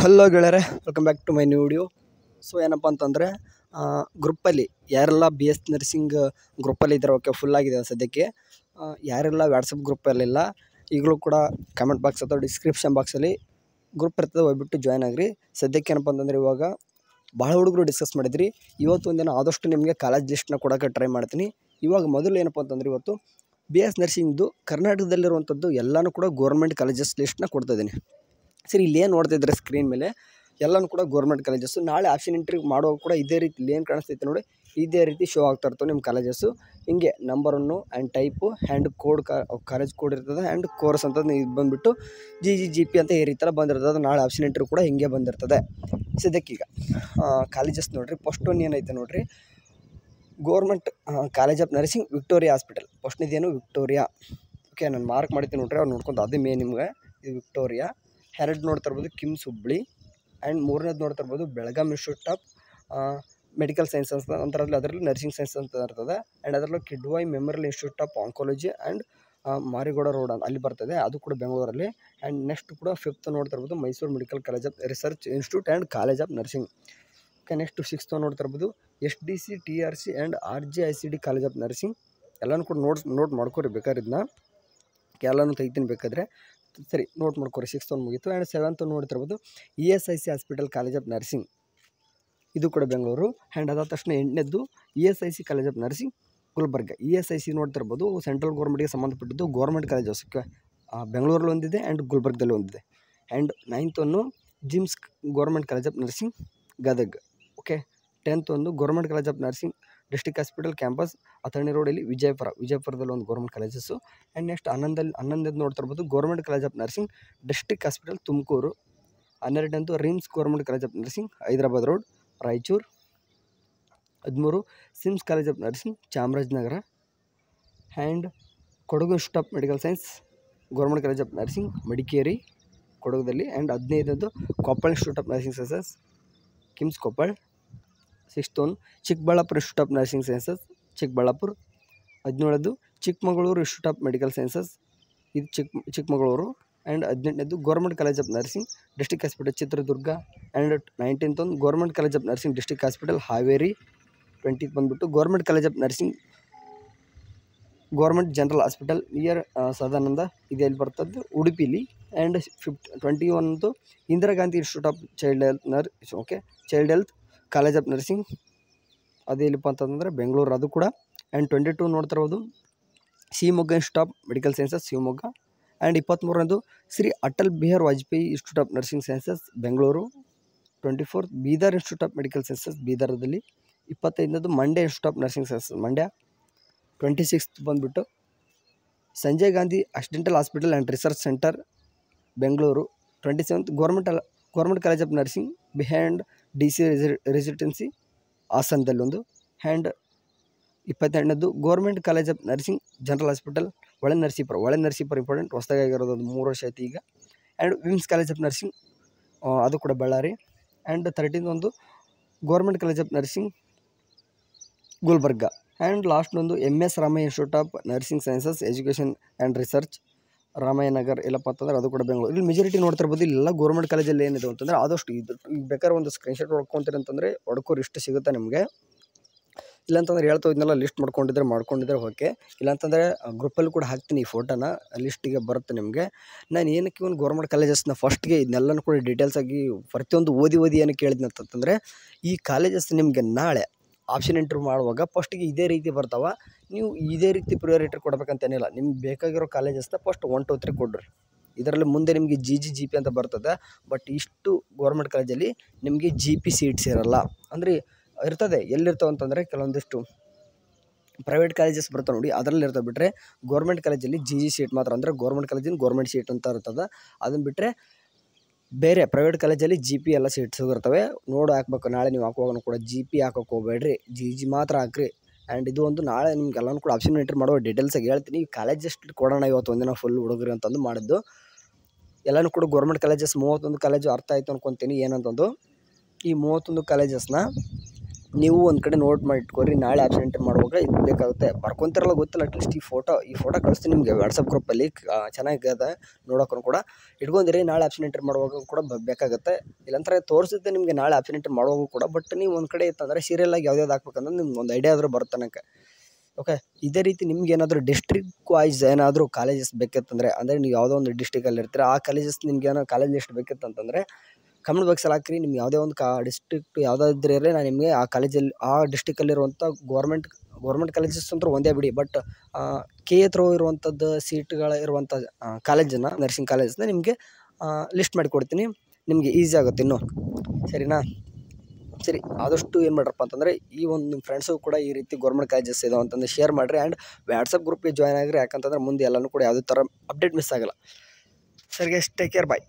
Hello ಗೆಳೆಯರೆ, welcome back to my new video. So ಏನಪ್ಪ ಅಂತಂದರೆ ಗ್ರೂಪಲ್ಲಿ ಯಾರೆಲ್ಲ ಬಿ ಎಸ್ ನರ್ಸಿಂಗ್ ಗ್ರೂಪಲ್ಲಿ ಇದ್ದಾರೆ, ಓಕೆ ಫುಲ್ ಆಗಿದೆ ಸದ್ಯಕ್ಕೆ. ಯಾರೆಲ್ಲ ವಾಟ್ಸಪ್ ಗ್ರೂಪಲ್ಲಿಲ್ಲ ಈಗಲೂ ಕೂಡ ಕಮೆಂಟ್ ಬಾಕ್ಸ್ ಅಥವಾ ಡಿಸ್ಕ್ರಿಪ್ಷನ್ ಬಾಕ್ಸಲ್ಲಿ ಗ್ರೂಪ್ ಇರ್ತದೆ, ಹೋಗ್ಬಿಟ್ಟು ಜಾಯ್ನ್ ಆಗಿರಿ. ಸದ್ಯಕ್ಕೆ ಏನಪ್ಪ ಅಂತಂದರೆ ಇವಾಗ ಭಾಳ ಹುಡುಗರು ಡಿಸ್ಕಸ್ ಮಾಡಿದ್ರಿ. ಇವತ್ತು ಒಂದಿನ ಆದಷ್ಟು ನಿಮಗೆ ಕಾಲೇಜ್ ಲಿಸ್ಟ್ನ ಕೊಡೋಕ್ಕೆ ಟ್ರೈ ಮಾಡ್ತೀನಿ. ಇವಾಗ ಮೊದಲು ಏನಪ್ಪ ಅಂತಂದರೆ ಇವತ್ತು ಬಿ ಎಸ್ ನರ್ಸಿಂಗ್ದು ಕರ್ನಾಟಕದಲ್ಲಿರುವಂಥದ್ದು ಎಲ್ಲನೂ ಕೂಡ ಗೋರ್ಮೆಂಟ್ ಕಾಲೇಜಸ್ ಲಿಸ್ಟ್ನ ಕೊಡ್ತಾಯಿದ್ದೀನಿ. ಸರಿ, ಇಲ್ಲೇನು ನೋಡ್ತಿದ್ರೆ ಸ್ಕ್ರೀನ್ ಮೇಲೆ ಎಲ್ಲನೂ ಕೂಡ ಗೌರ್ಮೆಂಟ್ ಕಾಲೇಜಸ್ಸು. ನಾಳೆ ಆಪ್ಷನ್ ಎಂಟ್ರಿ ಮಾಡುವಾಗ ಕೂಡ ಇದೇ ರೀತಿ ಏನು ಕಾಣಿಸ್ತೈತೆ ನೋಡಿ, ಇದೇ ರೀತಿ ಶೋ ಆಗ್ತಾ ಇರ್ತವೆ ನಿಮ್ಮ ಕಾಲೇಜಸ್ಸು. ಹಿಂಗೆ ನಂಬರನ್ನು and type and code college code ಇರ್ತದೆ ಆ್ಯಂಡ್ ಕೋರ್ಸ್ ಅಂತಂದು ಇದು ಬಂದುಬಿಟ್ಟು ಜಿ ಪಿ ಅಂತ ಈ ರೀತಿ ಬಂದಿರ್ತದೆ. ನಾಳೆ ಆಪ್ಷನ್ ಎಂಟ್ರಿ ಕೂಡ ಹಿಂಗೆ ಬಂದಿರ್ತದೆ. ಸದ್ಯಕ್ಕೀಗ ಕಾಲೇಜಸ್ ನೋಡಿರಿ. ಫಸ್ಟ್ ಒನ್ ಏನೈತೆ ನೋಡಿರಿ, government college of nursing Victoria hospital. ಫಸ್ಟ್ನೇದೇನು ವಿಕ್ಟೋರಿಯಾ. ಓಕೆ, ನಾನು ಮಾರ್ಕ್ ಮಾಡ್ತೀನಿ ನೋಡ್ರಿ, ಅವ್ರು ನೋಡ್ಕೊಂಡು ಅದೇ ಮೇನ್ ನಿಮ್ಗೆ. ಇದು ವಿಕ್ಟೋರಿಯಾ. ಎರಡು ನೋಡ್ತಾ ಇರ್ಬೋದು ಕಿಮ್ಸ್ ಹುಬ್ಳಿ. ಆ್ಯಂಡ್ ಮೂರನೇದು ನೋಡ್ತಾ ಇರ್ಬೋದು Belgaum institute of medical science ಅಂತ ಅದರಲ್ಲಿ ನರ್ಸಿಂಗ್ ಸೈನ್ಸ್ ಅಂತ ಇರ್ತದೆ. ಆ್ಯಂಡ್ ಅದರಲ್ಲಿ Kidwai memorial institute of oncology and Marigowda road ಅಲ್ಲಿ ಬರ್ತದೆ, ಅದು ಕೂಡ ಬೆಂಗಳೂರಲ್ಲಿ. ಆ್ಯಂಡ್ ನೆಕ್ಸ್ಟ್ ಕೂಡ ಫಿಫ್ತ್ ನೋಡ್ತಾ ಇರ್ಬೋದು Mysuru medical college of research institute and college of nursing. Okay, next sixth ನೋಡ್ತಾ ಇರ್ಬೋದು SDC TRC and RJICD college of nursing. ಎಲ್ಲನೂ ಕೂಡ ನೋಟ್ ಮಾಡ್ಕೊರಿ ಬೇಕಾದ್ರೆ, ಇದನ್ನ ಎಲ್ಲನೂ ತೆಗಿತೀನಿ ಬೇಕಾದರೆ. ಸರಿ, ನೋಟ್ ಮಾಡ್ಕೊರಿ. ಸಿಕ್ಸ್ತ್ ಒಂದು ಮುಗೀತು. ಆ್ಯಂಡ್ ಸೆವೆಂತ್ ನೋಡ್ತಿರ್ಬೋದು ESIC hospital college of nursing, ಇದು ಕೂಡ ಬೆಂಗಳೂರು. ಆ್ಯಂಡ್ ಅದಾದ ತಕ್ಷಣ 8ನೇದು ESIC college of nursing Gulbarga. ESIC ನೋಡ್ತಿರ್ಬೋದು ಸೆಂಟ್ರಲ್ ಗೌರ್ಮೆಂಟ್ಗೆ ಸಂಬಂಧಪಟ್ಟಿದ್ದು ಗೌರ್ಮೆಂಟ್ ಕಾಲೇಜಸ್ ಬೆಂಗಳೂರಲ್ಲಿ ಒಂದಿದೆ ಆ್ಯಂಡ್ ಗುಲ್ಬರ್ಗದಲ್ಲಿ ಒಂದಿದೆ. ಆ್ಯಂಡ್ 9th ಒಂದು GIMS government college of nursing Gadag. Okay, 10th ಒಂದು government college of nursing district hospital campus Athani ರೋಡಲ್ಲಿ ವಿಜಯಪುರದಲ್ಲಿ ಒಂದು ಗೌರ್ಮೆಂಟ್ ಕಾಲೇಜಸ್ಸು. ಆ್ಯಂಡ್ ನೆಕ್ಸ್ಟ್ 11ನೇದು ನೋಡ್ತಾ ಇರ್ಬೋದು government college of nursing district hospital Tumakuru. 12ನೇದು RIMS government college of nursing Hyderabad road Raichur. 13 SIMS college of nursing Chamarajanagar. And Kodagu institute of medical science government college of nursing Madikeri ಕೊಡಗುದಲ್ಲಿ. And 15ನೇದು Koppal institute of nursing sciences KIMS Koppal. 6th ಒಂದು Chikkaballapur institute of nursing sciences Chikkaballapur. 17ನೇದು Chikkamagaluru institute of medical sciences, ಇದು Chikkamagaluru. And 18ನೇದು government college of nursing district hospital Chitradurga. And 19th ಒಂದು government college of nursing district hospital Haveri. 20th ಬಂದುಬಿಟ್ಟು government college of nursing government general hospital near Sadananda, ಇದು ಎಲ್ಲಿ ಬರ್ತದ್ದು ಉಡುಪಿಲಿ. And 21 Indira Gandhi institute of child health child health college of nursing, ಅದು ಎಲ್ಲಿಪ್ಪ ಅಂತಂದರೆ ಬೆಂಗಳೂರು, ಅದು ಕೂಡ. ಆ್ಯಂಡ್ 22 ನೋಡ್ತಾ ಇರ್ಬೋದು Shivamogga institute of medical sciences Shivamogga. And 23ನೇದು Shri Atal Bihari Vajpayee institute of nursing sciences Bengaluru. 24th Bidar institute of medical sciences ಬೀದರ್ದಲ್ಲಿ. 25ನೇದು Mandya institute of nursing sciences Mandya. 26th ಬಂದುಬಿಟ್ಟು Sanjay Gandhi accidental hospital and research centre Bengaluru. 27th government college of nursing behind DC residency ಹಾಸನದಲ್ಲಿ ಒಂದು. And 22ನೇದು government college of nursing general hospital Hole Narasipur important, ಹೊಸದಾಗಿರೋದು, ಅದು 3 ವರ್ಷ ಆಯ್ತು ಈಗ. And VIMS college of nursing ಅದು ಕೂಡ ಬಳ್ಳಾರಿ. ಆ್ಯಂಡ್ 13th ಒಂದು government college of nursing Gulbarga. And ಲಾಸ್ಟ್ನೊಂದು MS Ramaiah institute of nursing sciences education and research Ramaiahnagar, ಎಲ್ಲಪ್ಪ ಅಂತಂದ್ರೆ ಅದು ಕೂಡ ಬೆಂಗಳೂರು. ಇಲ್ಲಿ ಮೆಜಾರಿಟಿ ನೋಡ್ತಾ ಇರ್ಬೋದು ಇಲ್ಲೆಲ್ಲ ಗೌರ್ಮೆಂಟ್ ಕಾಲೇಜಲ್ಲಿ ಏನಿದೆ ಅಂತಂದರೆ ಆದಷ್ಟು ಇದು ಈಗ ಬೇಕಾದ್ರೆ ಒಂದು ಸ್ಕ್ರೀನ್ಶಾಟ್ ಹೊಡ್ಕೊತೀರಿ ಅಂತಂದರೆ ಹೊಡ್ಕೋರು, ಇಷ್ಟು ಸಿಗುತ್ತೆ ನಿಮಗೆ. ಇಲ್ಲಾಂತಂದ್ರೆ ಹೇಳ್ತಾ ಇದನ್ನೆಲ್ಲ ಲಿಸ್ಟ್ ಮಾಡ್ಕೊಂಡಿದ್ರೆ ಓಕೆ. ಇಲ್ಲಾಂತಂದರೆ ಗ್ರೂಪಲ್ಲಿ ಕೂಡ ಹಾಕ್ತೀನಿ ಈ ಫೋಟೋನ, ಲಿಸ್ಟಿಗೆ ಬರುತ್ತೆ ನಿಮಗೆ. ನಾನು ಏನಕ್ಕೆ ಒಂದು ಗೌರ್ಮೆಂಟ್ ಕಾಲೇಜಸ್ನ ಫಸ್ಟ್ಗೆ ಇದನ್ನೆಲ್ಲನೂ ಕೂಡ ಡೀಟೇಲ್ಸಾಗಿ ಪ್ರತಿಯೊಂದು ಓದಿ ಏನಕ್ಕೆ ಹೇಳಿದ್ನಿ ಅಂತಂದರೆ, ಈ ಕಾಲೇಜಸ್ ನಿಮಗೆ ನಾಳೆ ಆಪ್ಷನ್ ಎಂಟ್ರಿ ಮಾಡುವಾಗ ಫಸ್ಟಿಗೆ ಇದೇ ರೀತಿ ಬರ್ತಾವೆ. ನೀವು ಇದೇ ರೀತಿ ಪ್ರಿಯಾರಿಟಿ ಕೊಡಬೇಕಂತೇನಿಲ್ಲ. ನಿಮ್ಗೆ ಬೇಕಾಗಿರೋ ಕಾಲೇಜಸ್ನ ಫಸ್ಟ್ 1 2 3 ಕೊಡ್ರಿ. ಇದರಲ್ಲಿ ಮುಂದೆ ನಿಮಗೆ GP ಅಂತ ಬರ್ತದೆ. ಬಟ್ ಇಷ್ಟು ಗೌರ್ಮೆಂಟ್ ಕಾಲೇಜಲ್ಲಿ ನಿಮಗೆ GP ಸೀಟ್ಸ್ ಇರೋಲ್ಲ. ಅಂದರೆ ಇರ್ತದೆ, ಎಲ್ಲಿರ್ತಾವೆ ಅಂತಂದರೆ ಕೆಲವೊಂದಿಷ್ಟು ಪ್ರೈವೇಟ್ ಕಾಲೇಜಸ್ ಬರ್ತಾವೆ ನೋಡಿ, ಅದರಲ್ಲಿ ಇರ್ತವೆ. ಬಿಟ್ಟರೆ ಗೌರ್ಮೆಂಟ್ ಕಾಲೇಜಲ್ಲಿ ಸೀಟ್ ಮಾತ್ರ, ಅಂದರೆ ಗೌರ್ಮೆಂಟ್ ಕಾಲೇಜಿನ ಗೌರ್ಮೆಂಟ್ ಸೀಟ್ ಅಂತ ಇರ್ತದೆ. ಅದನ್ನು ಬಿಟ್ಟರೆ ಬೇರೆ ಪ್ರೈವೇಟ್ ಕಾಲೇಜಲ್ಲಿ GP ಎಲ್ಲ ಸೀಟ್ಸ್ ಇರ್ತವೆ. ನೋಡಿ ಹಾಕ್ಬೇಕು. ನಾಳೆ ನೀವು ಹಾಕುವಾಗ ಕೂಡ GP ಹಾಕೋಕೆ ಹೋಗಬೇಡ್ರಿ, ಮಾತ್ರ ಹಾಕ್ರಿ. ಆ್ಯಂಡ್ ಇದು ಒಂದು ನಾಳೆ ನಿಮ್ಗೆಲ್ಲನೂ ಕೂಡ ಆಪ್ಷನ್ ಎಂಟ್ರಿ ಮಾಡುವ ಡೀಟೇಲ್ಸಾಗಿ ಹೇಳ್ತೀನಿ. ಈ ಕಾಲೇಜ್ ಎಷ್ಟು ಕೊಡೋಣ ಇವತ್ತು ಒಂದಿನ ಫುಲ್ ಹುಡುಗರು ಅಂತಂದು ಮಾಡಿದ್ದು. ಎಲ್ಲನೂ ಕೂಡ ಗೌರ್ಮೆಂಟ್ ಕಾಲೇಜಸ್ 31 ಕಾಲೇಜು ಅರ್ಥ ಆಯಿತು ಅನ್ಕೊತೀನಿ ಏನಂತಂದು. ಈ 31 ಕಾಲೇಜಸ್ನ ನೀವು ಒಂದು ಕಡೆ ನೋಟ್ ಮಾಡಿ ಇಟ್ಕೊರಿ. ನಾಳೆ ಆಪ್ಷನ್ ಎಂಟ್ರಿ ಮಾಡುವಾಗ ಇದು ಬೇಕಾಗುತ್ತೆ. ಬರ್ಕೊತಿರಲ್ಲ ಗೊತ್ತಿಲ್ಲ, ಅಟ್ಲೀಸ್ಟ್ ಈ ಫೋಟೋ ಕಳಿಸ್ತೀನಿ ನಿಮಗೆ ವಾಟ್ಸಪ್ ಗ್ರೂಪಲ್ಲಿ. ಚೆನ್ನಾಗಿದೆ ನೋಡೋಕ್ಕೂ ಕೂಡ ಇಟ್ಕೊಂಡಿರಿ. ನಾಳೆ ಆಪ್ಷನ್ ಎಂಟ್ರಿ ಮಾಡುವಾಗ ಕೂಡ ಬೇಕಾಗುತ್ತೆ. ಇಲ್ಲಾಂದ್ರೆ ತೋರಿಸುತ್ತೆ ನಿಮಗೆ ನಾಳೆ ಆಪ್ಷನ್ ಎಂಟ್ರಿ ಮಾಡುವಾಗ ಕೂಡ. ಬಟ್ ನೀವು ಒಂದು ಕಡೆ ಇತ್ತಂದರೆ ಸೀರಿಯಲಾಗಿ ಯಾವ್ದು ಹಾಕ್ಬೇಕಂದ್ರೆ ನಿಮ್ಗೆ ಒಂದು ಐಡಿಯಾ ಆದರೂ ಬರುತ್ತೆ ನನಗೆ. ಓಕೆ, ಇದೇ ರೀತಿ ನಿಮ್ಗೆ ಏನಾದರೂ ಡಿಸ್ಟ್ರಿಕ್ಟ್ ವೈಸ್ ಏನಾದರೂ ಕಾಲೇಜಸ್ ಬೇಕಿತ್ತಂದರೆ, ಅಂದರೆ ನೀವು ಯಾವುದೋ ಒಂದು ಡಿಸ್ಟಿಕಲ್ಲಿ ಇರ್ತೀರ, ಆ ಕಾಲೇಜಸ್ ನಿಮ್ಗೆ ಏನೋ ಕಾಲೇಜ್ ಲಿಸ್ಟ್ ಬೇಕಿತ್ತಂತಂದರೆ ಕಮೆಂಟ್ ಬಾಕ್ಸಲ್ಲಿ ಹಾಕಿರಿ. ನಿಮ್ಗೆ ಯಾವುದೇ ಒಂದು ಡಿಸ್ಟ್ರಿಕ್ಟ್ ಯಾವುದಾದ್ರೂ ಇರಲಿ, ನಾನು ನಿಮಗೆ ಆ ಕಾಲೇಜಲ್ಲಿ ಆ ಡಿಸ್ಟಿಕಲ್ಲಿರುವಂಥ ಗೌರ್ಮೆಂಟ್ ಕಾಲೇಜಸ್ ಅಂತೂ ಒಂದೇ ಬಿಡಿ. ಬಟ್ ಕೆ ಎ ಥ್ರೂ ಇರುವಂಥದ್ದು ಸೀಟ್ಗಳು ಇರುವಂಥ ಕಾಲೇಜನ್ನು, ನರ್ಸಿಂಗ್ ಕಾಲೇಜನ್ನ ನಿಮಗೆ ಲಿಸ್ಟ್ ಮಾಡಿಕೊಡ್ತೀನಿ. ನಿಮಗೆ ಈಸಿ ಆಗುತ್ತೆ ಇನ್ನೂ. ಸರಿನಾ? ಸರಿ, ಆದಷ್ಟು ಏನು ಮಾಡ್ರಪ್ಪ ಅಂತಂದರೆ ಈ ಒಂದು ನಿಮ್ಮ ಫ್ರೆಂಡ್ಸಿಗೂ ಕೂಡ ಈ ರೀತಿ ಗೌರ್ಮೆಂಟ್ ಕಾಲೇಜಸ್ ಇದಾವೆ ಅಂತಂದು ಶೇರ್ ಮಾಡಿರಿ. ಆ್ಯಂಡ್ ವಾಟ್ಸಪ್ ಗ್ರೂಪಿಗೆ ಜಾಯ್ನ್ ಆಗಿರಿ. ಯಾಕಂತಂದ್ರೆ ಮುಂದೆ ಎಲ್ಲನೂ ಕೂಡ ಯಾವುದೇ ಥರ ಅಪ್ಡೇಟ್ ಮಿಸ್ ಆಗೋಲ್ಲ. ಸರಿ ಗೈಸ್, ಟೇಕ್ ಕೇರ್, ಬಾಯ್.